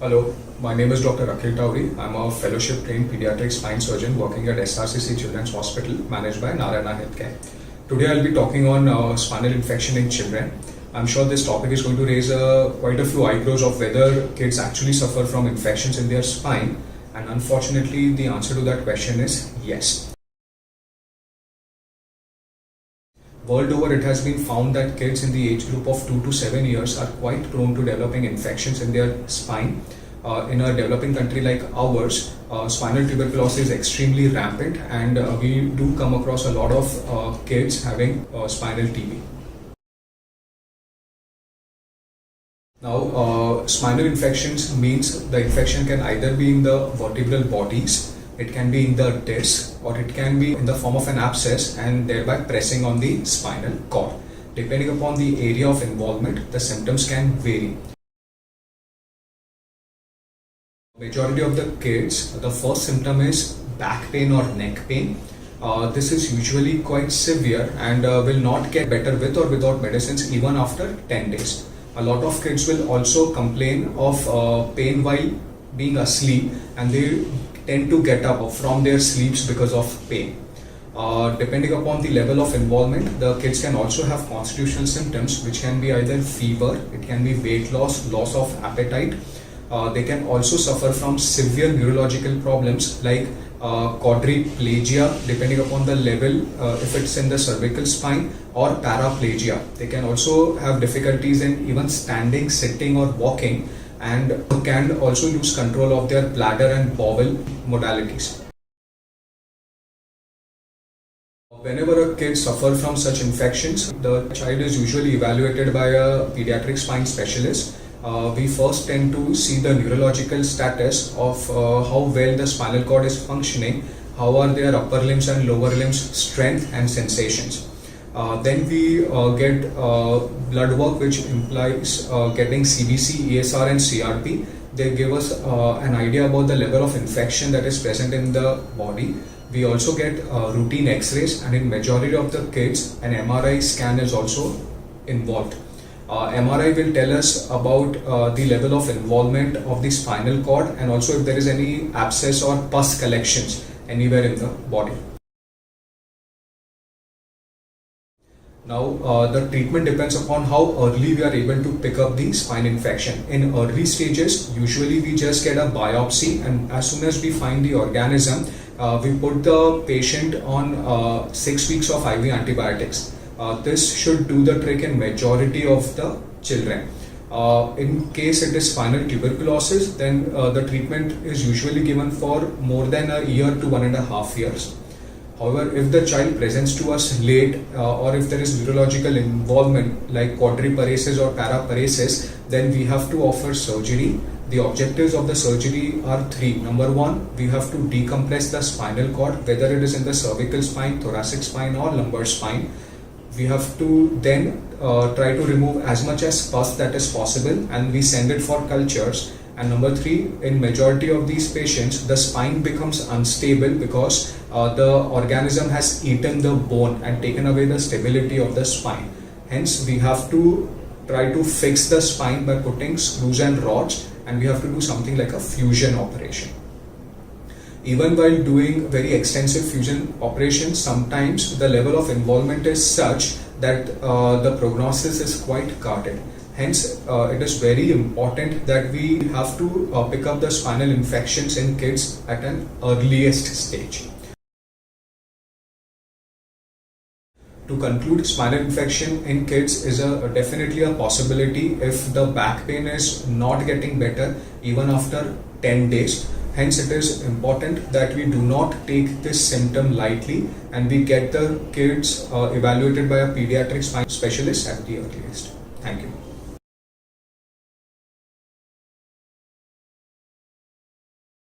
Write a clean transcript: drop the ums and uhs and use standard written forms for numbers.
Hello, my name is Dr. Akhil Tauri. I'm a fellowship trained pediatric spine surgeon working at SRCC Children's Hospital managed by Narayana Healthcare. Today I'll be talking on spinal infection in children. I'm sure this topic is going to raise quite a few eyebrows of whether kids actually suffer from infections in their spine, and unfortunately the answer to that question is yes. World over, it has been found that kids in the age group of 2 to 7 years are quite prone to developing infections in their spine. In a developing country like ours, spinal tuberculosis is extremely rampant, and we do come across a lot of kids having spinal TB. Now, spinal infections means the infection can either be in the vertebral bodies, it can be in the disc, or it can be in the form of an abscess and thereby pressing on the spinal cord. Depending upon the area of involvement, the symptoms can vary. Majority of the kids, the first symptom is back pain or neck pain. This is usually quite severe and will not get better with or without medicines even after 10 days. A lot of kids will also complain of pain while being asleep, and they tend to get up from their sleeps because of pain. Depending upon the level of involvement, the kids can also have constitutional symptoms which can be either fever, it can be weight loss, loss of appetite. They can also suffer from severe neurological problems like quadriplegia, depending upon the level, if it's in the cervical spine, or paraplegia. They can also have difficulties in even standing, sitting, or walking, and can also lose control of their bladder and bowel modalities. Whenever a kid suffers from such infections, the child is usually evaluated by a pediatric spine specialist. We first tend to see the neurological status of how well the spinal cord is functioning, how are their upper limbs and lower limbs strength and sensations. Then we get blood work which implies getting CBC, ESR and CRP. They give us an idea about the level of infection that is present in the body. We also get routine x-rays, and in majority of the kids an MRI scan is also involved. MRI will tell us about the level of involvement of the spinal cord, and also if there is any abscess or pus collections anywhere in the body. Now, the treatment depends upon how early we are able to pick up the spine infection. In early stages, usually we just get a biopsy, and as soon as we find the organism, we put the patient on 6 weeks of IV antibiotics. This should do the trick in majority of the children. In case it is spinal tuberculosis, then the treatment is usually given for more than a year to 1.5 years. However, if the child presents to us late, or if there is neurological involvement like quadriparesis or paraparesis, then we have to offer surgery. The objectives of the surgery are 3. Number 1, we have to decompress the spinal cord, whether it is in the cervical spine, thoracic spine or lumbar spine. We have to then try to remove as much as pus that is possible, and we send it for cultures. And number 3, in majority of these patients, the spine becomes unstable because the organism has eaten the bone and taken away the stability of the spine. Hence, we have to try to fix the spine by putting screws and rods, and we have to do something like a fusion operation. Even while doing very extensive fusion operations, sometimes the level of involvement is such that the prognosis is quite guarded. Hence, it is very important that we have to pick up the spinal infections in kids at an earliest stage. To conclude, spinal infection in kids is definitely a possibility if the back pain is not getting better even after 10 days. Hence, it is important that we do not take this symptom lightly, and we get the kids evaluated by a pediatric spine specialist at the earliest. Thank you.